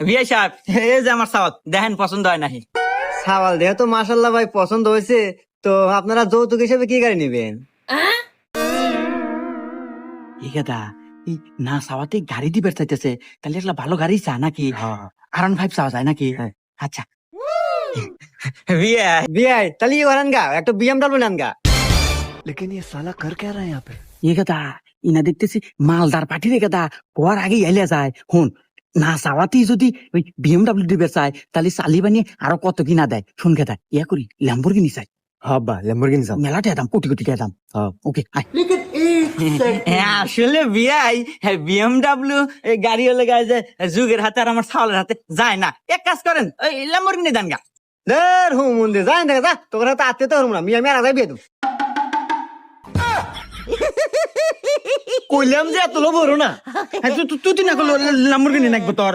বিয়ে সাহেব, এই যে আমার সাওয়াত দেখেন পছন্দ হয় নাকি? সাওয়াল দেহ তো মাশাল্লাহ ভাই পছন্দ হয়েছে। তো আপনারা যৌতুক হিসেবে কি গাড়ি নেবেন? এই কথা এই না সাওয়াতে গাড়ি দিবে চাইতেছে, তাহলে একটা ভালো গাড়ি চা নাকি? R15 চাওয়া যায় নাকি? আচ্ছা বিয়ে বিয়াই তাহলে কি করেন গা, একটা বিএমডব্লিউ নেন গা। এই কথা ইনা দেখতেছি মালদার পার্টি রে কথা হওয়ার আগে এলে যায় হুন। না চাওয়াতেই যদি ওই BMW দিবে চায়, তাহলে চালি বানিয়ে আরো কত কিনা দেয় শুন খেতা ইয়া করি ল্যাম্বরগিনি চাই। হব্বা ল্যাম্বরগিনি চাও? মেলা দাম, কোটি কোটি দাম। ওকে আসলে বিয়াই BMW গাড়ি হলে গায়ে যে যুগের হাতে আর আমার ছাওয়ালের হাতে যায় না। এক কাজ করেন ওই ল্যাম্বরগিনি দেন গা। দের হুম মন্দির যাই দেখা যা, তোর হাতে আত্মীয় তো হরম না, মিয়া মেরা যাই বিয়ে দেব। কইলাম যে এত লোভ হলো না। তুই না করলো ল্যাম্বরগিনি নাকবো তোর